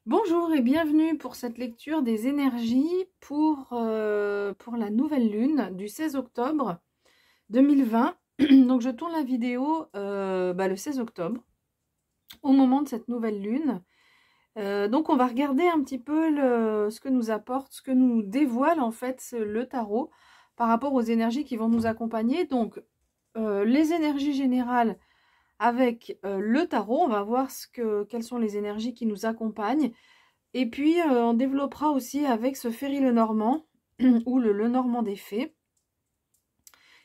Bonjour et bienvenue pour cette lecture des énergies pour la nouvelle lune du 16 octobre 2020. Donc je tourne la vidéo le 16 octobre, au moment de cette nouvelle lune. Donc on va regarder un petit peu ce que nous apporte, ce que nous dévoile en fait le tarot par rapport aux énergies qui vont nous accompagner. Donc les énergies générales avec le tarot, on va voir quelles sont les énergies qui nous accompagnent. Et puis, on développera aussi avec ce Ferry Lenormand, ou le Lenormand des Fées,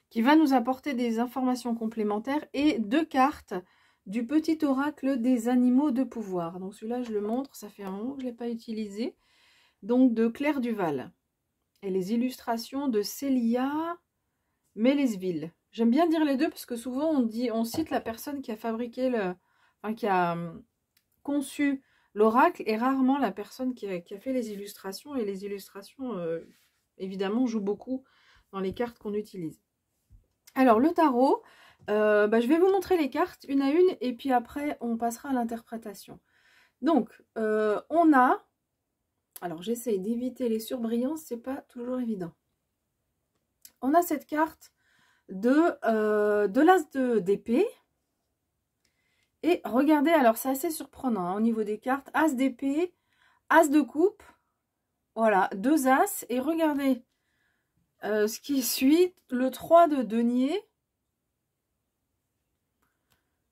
qui va nous apporter des informations complémentaires et 2 cartes du petit oracle des animaux de pouvoir. Donc celui-là, je le montre, ça fait un moment que je ne l'ai pas utilisé. Donc de Claire Duval. Et les illustrations de Célia Mélesville. J'aime bien dire les deux parce que souvent on cite la personne qui a fabriqué qui a conçu l'oracle et rarement la personne qui a fait les illustrations. Et les illustrations, évidemment, jouent beaucoup dans les cartes qu'on utilise. Alors, le tarot, je vais vous montrer les cartes une à une et puis après, on passera à l'interprétation. Donc, on a... Alors, j'essaye d'éviter les surbrillances, c'est pas toujours évident. On a cette carte de l'as d'épée. Et regardez, alors c'est assez surprenant hein, au niveau des cartes. As d'épée, as de coupe, voilà, 2 as. Et regardez ce qui suit, le 3 de denier.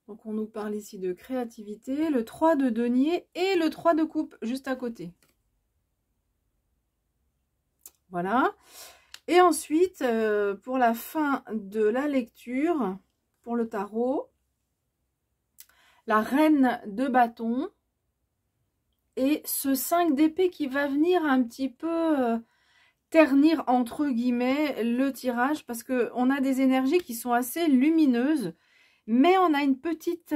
Donc on nous parle ici de créativité, le 3 de denier et le 3 de coupe juste à côté. Voilà. Et ensuite, pour la fin de la lecture, pour le tarot, la reine de bâton et ce 5 d'épée qui va venir un petit peu ternir entre guillemets le tirage parce que on a des énergies qui sont assez lumineuses, mais on a une petite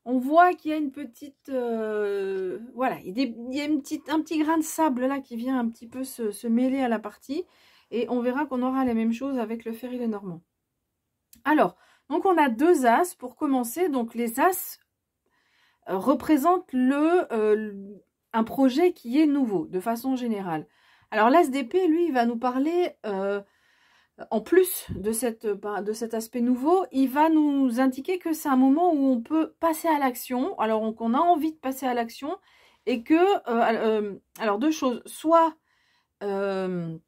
on voit qu'il y a une petite voilà, il y a un petit grain de sable là qui vient un petit peu se mêler à la partie et on verra qu'on aura la même chose avec le Ferry Lenormand. Alors, donc on a 2 as pour commencer. Donc les as représentent un projet qui est nouveau de façon générale. Alors l'as d'épée, lui, il va nous parler, en plus de cet aspect nouveau, il va nous indiquer que c'est un moment où on peut passer à l'action, alors qu'on a envie de passer à l'action, et que, alors 2 choses, soit le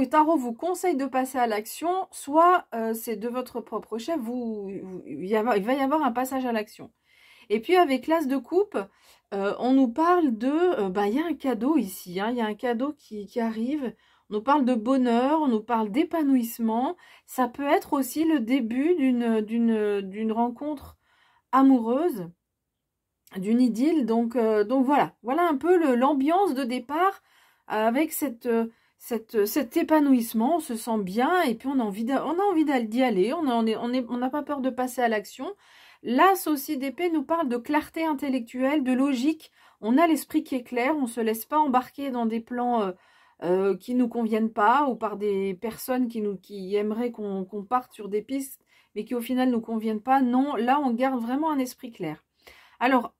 tarot vous conseille de passer à l'action, soit c'est de votre propre chef, il va y avoir un passage à l'action. Et puis avec l'as de coupe, on nous parle de... il y a un cadeau ici, hein, il y a un cadeau qui arrive. On nous parle de bonheur, on nous parle d'épanouissement. Ça peut être aussi le début d'une rencontre amoureuse, d'une idylle. Donc voilà un peu l'ambiance de départ avec cet épanouissement. On se sent bien et puis on a envie d'y aller. On n'a pas peur de passer à l'action. L'as aussi d'épée nous parle de clarté intellectuelle, de logique. On a l'esprit qui est clair, on ne se laisse pas embarquer dans des plans qui ne nous conviennent pas ou par des personnes qui aimeraient qu'on parte sur des pistes mais qui au final ne nous conviennent pas. Non, là on garde vraiment un esprit clair. Alors,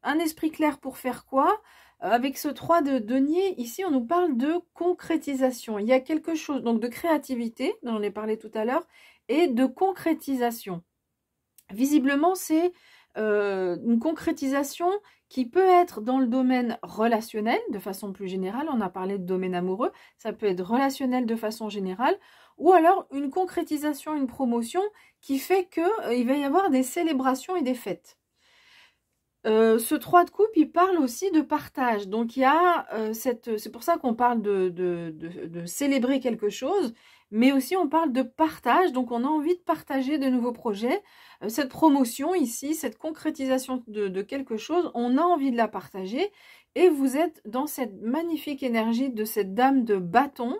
un esprit clair pour faire quoi? Avec ce 3 de denier, ici on nous parle de concrétisation. Il y a quelque chose donc de créativité, dont on a parlé tout à l'heure, et de concrétisation. Visiblement, c'est une concrétisation qui peut être dans le domaine relationnel, de façon plus générale. On a parlé de domaine amoureux, ça peut être relationnel de façon générale, ou alors une concrétisation, une promotion qui fait qu'il va y avoir des célébrations et des fêtes. Ce 3 de coupe, il parle aussi de partage. Donc, il y a c'est pour ça qu'on parle de célébrer quelque chose, mais aussi on parle de partage. Donc, on a envie de partager de nouveaux projets. Cette promotion ici, cette concrétisation de quelque chose, on a envie de la partager. Et vous êtes dans cette magnifique énergie de cette dame de bâton,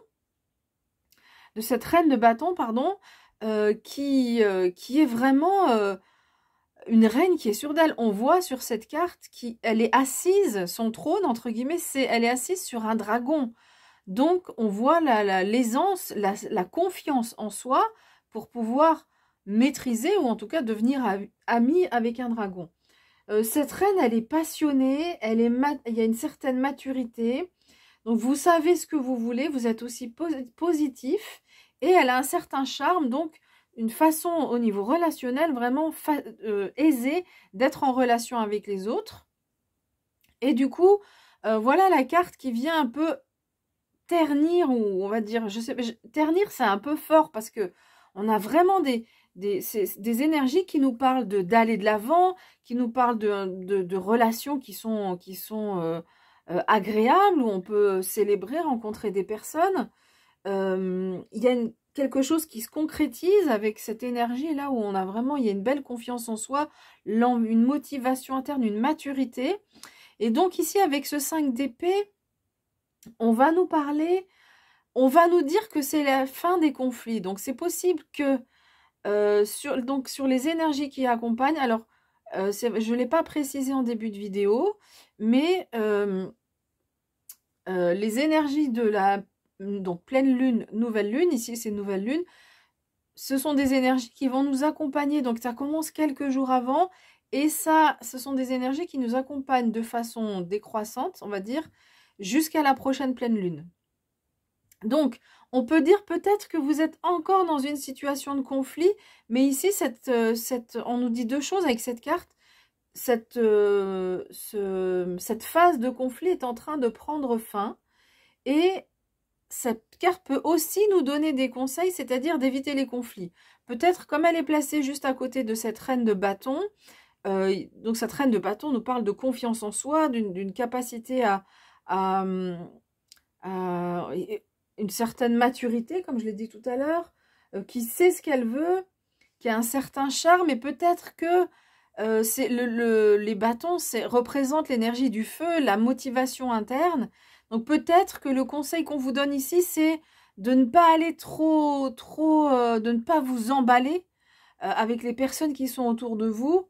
de cette reine de bâton, pardon, qui est vraiment... une reine qui est sûre d'elle. On voit sur cette carte qu'elle est assise, son trône, entre guillemets, elle est assise sur un dragon. Donc, on voit l'aisance, la confiance en soi pour pouvoir maîtriser ou en tout cas devenir amie avec un dragon. Cette reine, elle est passionnée, il y a une certaine maturité. Donc, vous savez ce que vous voulez, vous êtes aussi positif. Et elle a un certain charme, donc une façon au niveau relationnel vraiment aisée d'être en relation avec les autres. Et du coup, voilà la carte qui vient un peu ternir, ou on va dire, je sais pas, ternir c'est un peu fort parce que on a vraiment des énergies qui nous parlent d'aller de l'avant, qui nous parlent de relations qui sont agréables, où on peut célébrer, rencontrer des personnes. Il y a quelque chose qui se concrétise avec cette énergie là où on a vraiment, il y a une belle confiance en soi, une motivation interne, une maturité. Et donc ici avec ce 5 d'épée, on va nous parler, on va nous dire que c'est la fin des conflits. Donc c'est possible que sur les énergies qui accompagnent, alors je ne l'ai pas précisé en début de vidéo, mais les énergies de la donc pleine lune, nouvelle lune, ici c'est nouvelle lune, ce sont des énergies qui vont nous accompagner, donc ça commence quelques jours avant, et ça, ce sont des énergies qui nous accompagnent de façon décroissante, on va dire, jusqu'à la prochaine pleine lune. Donc, on peut dire peut-être que vous êtes encore dans une situation de conflit, mais ici, on nous dit deux choses avec cette carte. Cette phase de conflit est en train de prendre fin, et cette carte peut aussi nous donner des conseils, c'est-à-dire d'éviter les conflits. Peut-être, comme elle est placée juste à côté de cette reine de bâton, donc cette reine de bâton nous parle de confiance en soi, d'une capacité à une certaine maturité, comme je l'ai dit tout à l'heure, qui sait ce qu'elle veut, qui a un certain charme, et peut-être que les bâtons représentent l'énergie du feu, la motivation interne. Donc peut-être que le conseil qu'on vous donne ici, c'est de ne pas aller de ne pas vous emballer avec les personnes qui sont autour de vous,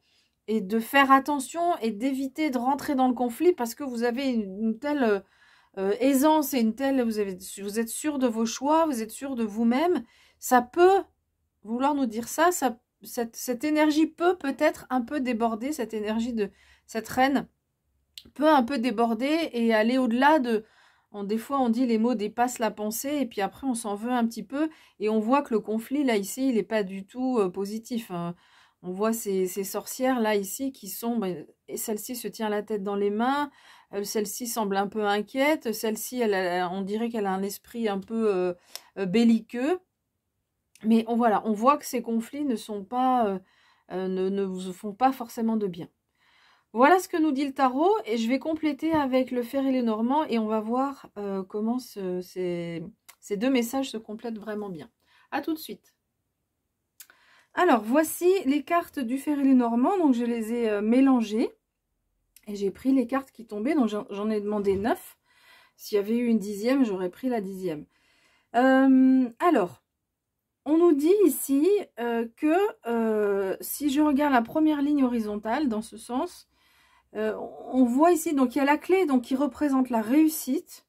et de faire attention et d'éviter de rentrer dans le conflit parce que vous avez une telle aisance et vous êtes sûr de vos choix, vous êtes sûr de vous-même. Ça peut vouloir nous dire ça, cette énergie peut-être un peu déborder, cette énergie de cette reine peut un peu déborder et aller au-delà de... des fois, on dit les mots dépassent la pensée et puis après, on s'en veut un petit peu et on voit que le conflit, là, ici, il n'est pas du tout positif. Hein. On voit ces sorcières, là, ici, qui sont... et celle-ci se tient la tête dans les mains, celle-ci semble un peu inquiète, celle-ci, on dirait qu'elle a un esprit un peu belliqueux. Mais on voit que ces conflits ne sont pas, ne vous font pas forcément de bien. Voilà ce que nous dit le tarot, et je vais compléter avec le fer et le normand, et on va voir comment ces deux messages se complètent vraiment bien. À tout de suite. Alors, voici les cartes du fer et le normand, donc je les ai mélangées, et j'ai pris les cartes qui tombaient, donc j'en ai demandé 9. S'il y avait eu une 10e, j'aurais pris la 10e. Alors, on nous dit ici que si je regarde la première ligne horizontale, dans ce sens, on voit ici, donc il y a la clé donc, qui représente la réussite.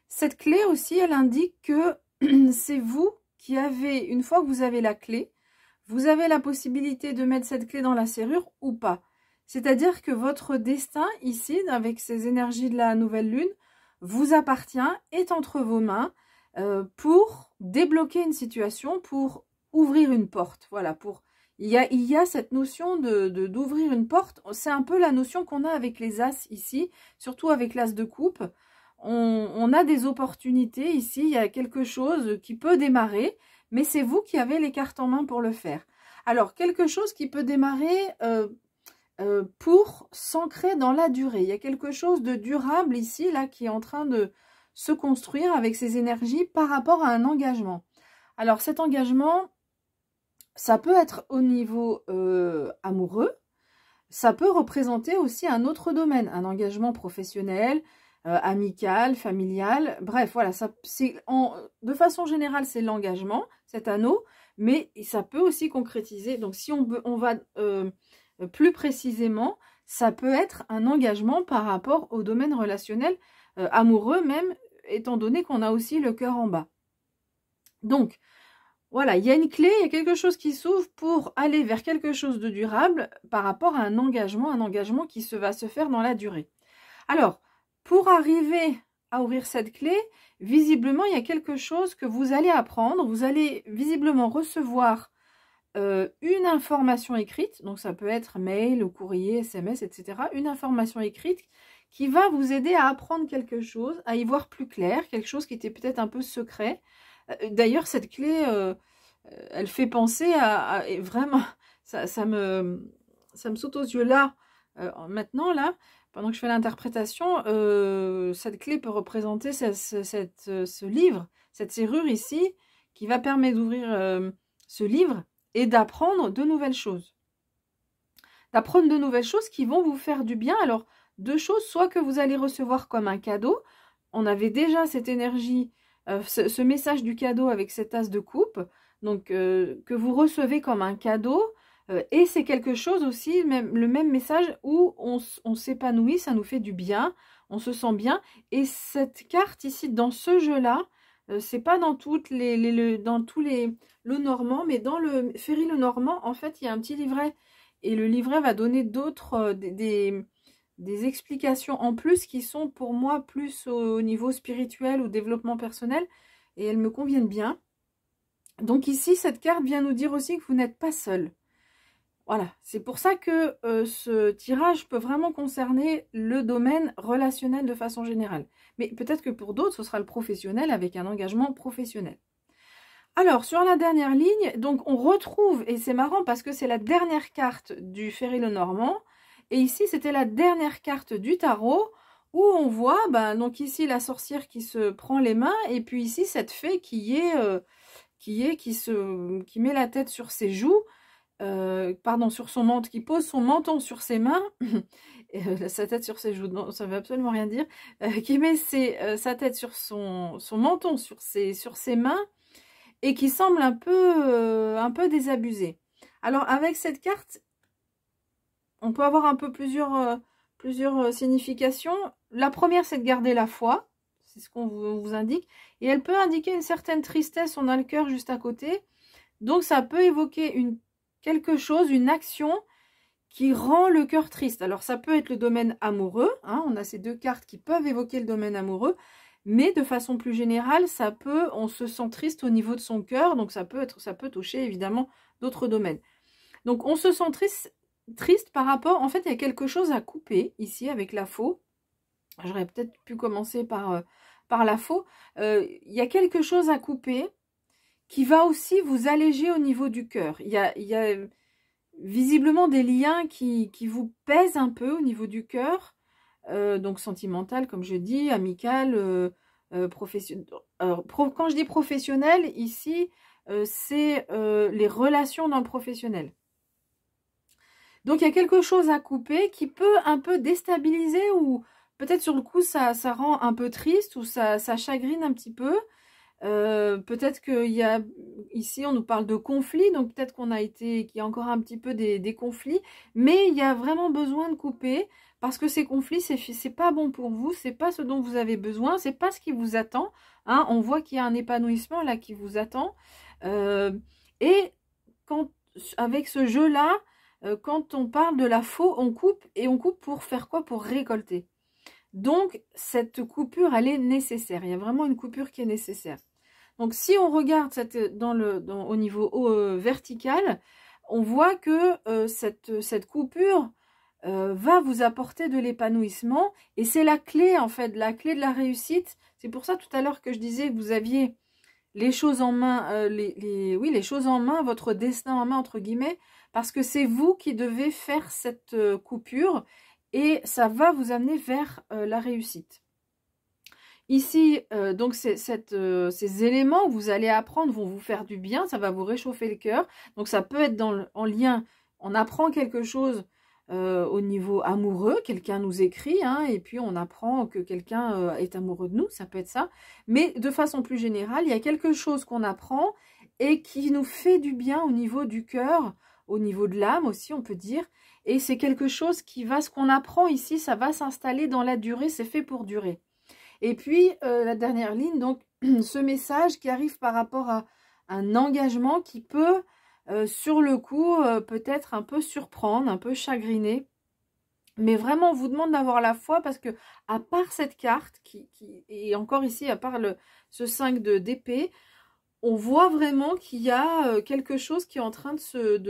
Cette clé aussi, elle indique que c'est vous qui avez, une fois que vous avez la clé, vous avez la possibilité de mettre cette clé dans la serrure ou pas. C'est-à-dire que votre destin ici, avec ces énergies de la nouvelle lune, vous appartient, est entre vos mains pour débloquer une situation, pour ouvrir une porte. Voilà, il y a cette notion d'ouvrir une porte. C'est un peu la notion qu'on a avec les as ici, surtout avec l'as de coupe. On a des opportunités ici, il y a quelque chose qui peut démarrer, mais c'est vous qui avez les cartes en main pour le faire. Alors, quelque chose qui peut démarrer pour s'ancrer dans la durée. Il y a quelque chose de durable ici, là, qui est en train de se construire avec ces énergies par rapport à un engagement. Alors, cet engagement, ça peut être au niveau amoureux, ça peut représenter aussi un autre domaine, un engagement professionnel, amical, familial, bref, voilà, de façon générale, c'est l'engagement, cet anneau, mais ça peut aussi concrétiser, donc si on va plus précisément, ça peut être un engagement par rapport au domaine relationnel, amoureux même, étant donné qu'on a aussi le cœur en bas. Donc, Voilà, il y a une clé, il y a quelque chose qui s'ouvre pour aller vers quelque chose de durable par rapport à un engagement qui va se faire dans la durée. Alors, pour arriver à ouvrir cette clé, visiblement, il y a quelque chose que vous allez apprendre. Vous allez visiblement recevoir une information écrite, donc ça peut être mail, ou courrier, SMS, etc. Une information écrite qui va vous aider à apprendre quelque chose, à y voir plus clair, quelque chose qui était peut-être un peu secret. D'ailleurs, cette clé, elle fait penser et vraiment, ça me saute aux yeux là, maintenant, là, pendant que je fais l'interprétation, cette clé peut représenter ce livre, cette serrure ici, qui va permettre d'ouvrir ce livre et d'apprendre de nouvelles choses. D'apprendre de nouvelles choses qui vont vous faire du bien. Alors, deux choses, soit que vous allez recevoir comme un cadeau. On avait déjà cette énergie, ce message du cadeau avec cette as de coupe, donc que vous recevez comme un cadeau. Et c'est quelque chose aussi, le même message où on s'épanouit, ça nous fait du bien, on se sent bien. Et cette carte ici, dans ce jeu-là, c'est pas dans toutes dans tous les Lenormand, mais dans le Ferry Lenormand, en fait, il y a un petit livret. Et le livret va donner d'autres, des explications en plus qui sont pour moi plus au niveau spirituel ou développement personnel. Et elles me conviennent bien. Donc ici, cette carte vient nous dire aussi que vous n'êtes pas seul. Voilà, c'est pour ça que ce tirage peut vraiment concerner le domaine relationnel de façon générale. Mais peut-être que pour d'autres, ce sera le professionnel avec un engagement professionnel. Alors, sur la dernière ligne, donc on retrouve, et c'est marrant parce que c'est la dernière carte du Ferry Lenormand, et ici c'était la dernière carte du tarot, où on voit, donc ici la sorcière qui se prend les mains, et puis ici cette fée qui met la tête sur ses joues, sur son menton, qui pose son menton sur ses mains, sa tête sur ses joues, non, ça veut absolument rien dire, qui met sa tête sur son menton sur ses mains, et qui semble un peu désabusé. Alors, avec cette carte, on peut avoir un peu plusieurs significations. La première, c'est de garder la foi. C'est ce qu'on vous indique. Et elle peut indiquer une certaine tristesse. On a le cœur juste à côté. Donc, ça peut évoquer quelque chose, une action qui rend le cœur triste. Alors, ça peut être le domaine amoureux. Hein, on a ces deux cartes qui peuvent évoquer le domaine amoureux. Mais de façon plus générale, on se sent triste au niveau de son cœur, donc ça peut toucher évidemment d'autres domaines. Donc on se sent triste par rapport, en fait il y a quelque chose à couper ici avec la faux. J'aurais peut-être pu commencer par la faux. Il y a quelque chose à couper qui va aussi vous alléger au niveau du cœur. Il y a visiblement des liens qui vous pèsent un peu au niveau du cœur. Donc sentimental, comme je dis, amical, professionnel. Quand je dis professionnel, ici, c'est les relations dans le professionnel. Donc il y a quelque chose à couper qui peut un peu déstabiliser ou peut-être sur le coup ça rend un peu triste ou ça chagrine un petit peu. Peut-être qu'il y a, ici on nous parle de conflits, donc peut-être qu'il y a encore un petit peu des conflits, mais il y a vraiment besoin de couper, parce que ces conflits, c'est pas bon pour vous, c'est pas ce dont vous avez besoin, c'est pas ce qui vous attend, hein. On voit qu'il y a un épanouissement là qui vous attend, et avec ce jeu-là, quand on parle de la faux, on coupe, et on coupe pour faire quoi? Pour récolter. Donc, cette coupure, elle est nécessaire. Il y a vraiment une coupure qui est nécessaire. Donc, si on regarde au niveau vertical, on voit que cette coupure va vous apporter de l'épanouissement. Et c'est la clé, en fait, la clé de la réussite. C'est pour ça, tout à l'heure, que je disais que vous aviez les choses en main, les choses en main, votre destin en main, entre guillemets, parce que c'est vous qui devez faire cette coupure. Et ça va vous amener vers la réussite. Ici, donc ces éléments que vous allez apprendre vont vous faire du bien, ça va vous réchauffer le cœur. Donc ça peut être en lien, on apprend quelque chose au niveau amoureux, quelqu'un nous écrit, hein, et puis on apprend que quelqu'un est amoureux de nous, ça peut être ça. Mais de façon plus générale, il y a quelque chose qu'on apprend et qui nous fait du bien au niveau du cœur, au niveau de l'âme aussi, on peut dire. Et c'est quelque chose ce qu'on apprend ici, ça va s'installer dans la durée, c'est fait pour durer. Et puis, la dernière ligne, donc, ce message qui arrive par rapport un engagement qui peut, sur le coup, peut-être un peu surprendre, un peu chagriner. Mais vraiment, on vous demande d'avoir la foi parce que, à part cette carte, et encore ici, à part ce 5 d'épée, on voit vraiment qu'il y a quelque chose qui est en train de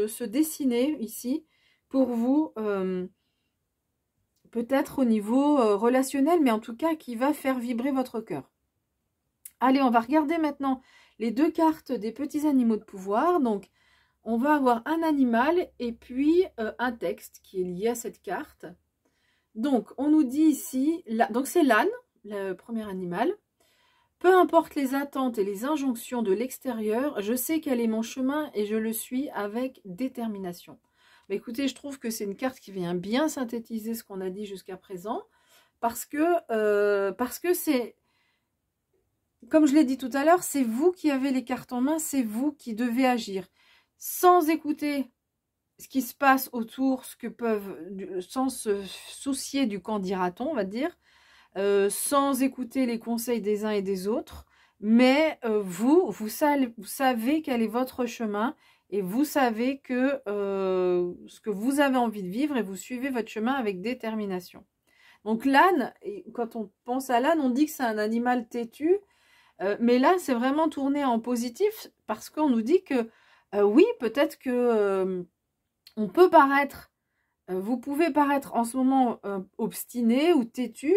se dessiner ici pour vous, peut-être au niveau relationnel, mais en tout cas qui va faire vibrer votre cœur. Allez, on va regarder maintenant les 2 cartes des petits animaux de pouvoir. Donc, on va avoir un animal et puis un texte qui est lié à cette carte. Donc, on nous dit ici, donc c'est l'âne, le premier animal. Peu importe les attentes et les injonctions de l'extérieur, je sais quel est mon chemin et je le suis avec détermination. Bah, écoutez, je trouve que c'est une carte qui vient bien synthétiser ce qu'on a dit jusqu'à présent, parce que c'est, comme je l'ai dit tout à l'heure, c'est vous qui avez les cartes en main, c'est vous qui devez agir. Sans écouter ce qui se passe autour, sans se soucier du qu'en dira-t-on, on va dire, sans écouter les conseils des uns et des autres, mais vous savez quel est votre chemin et vous savez que ce que vous avez envie de vivre et vous suivez votre chemin avec détermination. Donc l'âne, quand on pense à l'âne, on dit que c'est un animal têtu, mais là c'est vraiment tourné en positif parce qu'on nous dit que oui, peut-être que on peut paraître, vous pouvez paraître en ce moment obstiné ou têtu,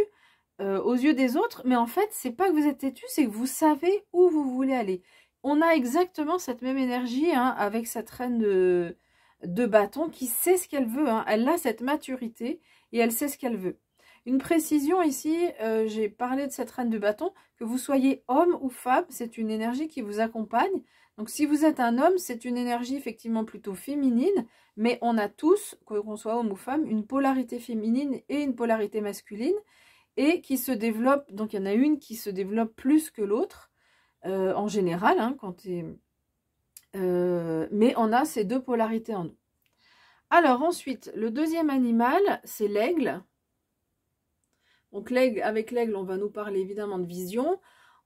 aux yeux des autres, mais en fait, c'est pas que vous êtes têtu, c'est que vous savez où vous voulez aller. On a exactement cette même énergie hein, avec cette reine de bâton qui sait ce qu'elle veut. Hein. Elle a cette maturité et elle sait ce qu'elle veut. Une précision ici, j'ai parlé de cette reine de bâton, que vous soyez homme ou femme, c'est une énergie qui vous accompagne. Donc si vous êtes un homme, c'est une énergie effectivement plutôt féminine, mais on a tous, qu'on soit homme ou femme, une polarité féminine et une polarité masculine. Et qui se développe, donc il y en a une qui se développe plus que l'autre, en général, hein, mais on a ces 2 polarités en nous. Alors ensuite, le deuxième animal, c'est l'aigle. Donc avec l'aigle, on va nous parler évidemment de vision.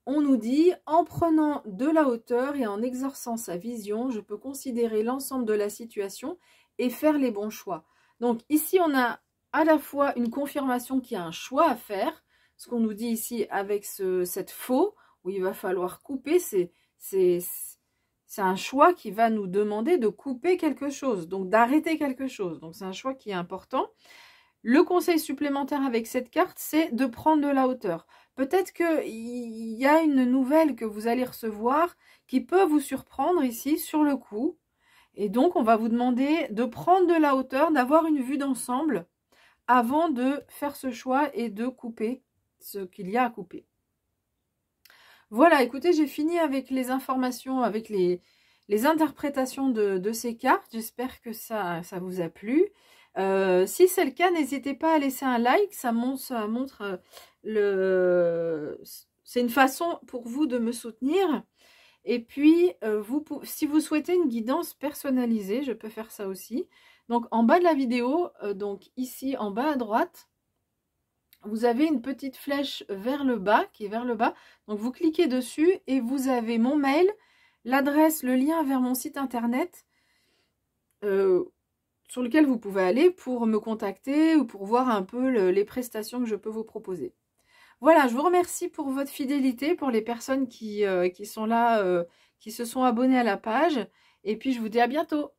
On nous dit, en prenant de la hauteur et en exerçant sa vision, je peux considérer l'ensemble de la situation et faire les bons choix. Donc ici, on a à la fois une confirmation qu'il y a un choix à faire, ce qu'on nous dit ici avec cette faux, où il va falloir couper, c'est un choix qui va nous demander de couper quelque chose, donc d'arrêter quelque chose, donc c'est un choix qui est important. Le conseil supplémentaire avec cette carte, c'est de prendre de la hauteur. Peut-être qu'il y a une nouvelle que vous allez recevoir qui peut vous surprendre ici sur le coup, et donc on va vous demander de prendre de la hauteur, d'avoir une vue d'ensemble, avant de faire ce choix et de couper ce qu'il y a à couper. Voilà, écoutez, j'ai fini avec les informations, avec les interprétations de ces cartes. J'espère que ça vous a plu. Si c'est le cas, n'hésitez pas à laisser un like. Ça montre c'est une façon pour vous de me soutenir. Et puis, si vous souhaitez une guidance personnalisée, je peux faire ça aussi. Donc, en bas de la vidéo, donc ici, en bas à droite, vous avez une petite flèche vers le bas, qui est vers le bas. Donc, vous cliquez dessus et vous avez mon mail, l'adresse, le lien vers mon site internet, sur lequel vous pouvez aller pour me contacter ou pour voir un peu les prestations que je peux vous proposer. Voilà, je vous remercie pour votre fidélité, pour les personnes qui sont là, qui se sont abonnées à la page. Et puis, je vous dis à bientôt.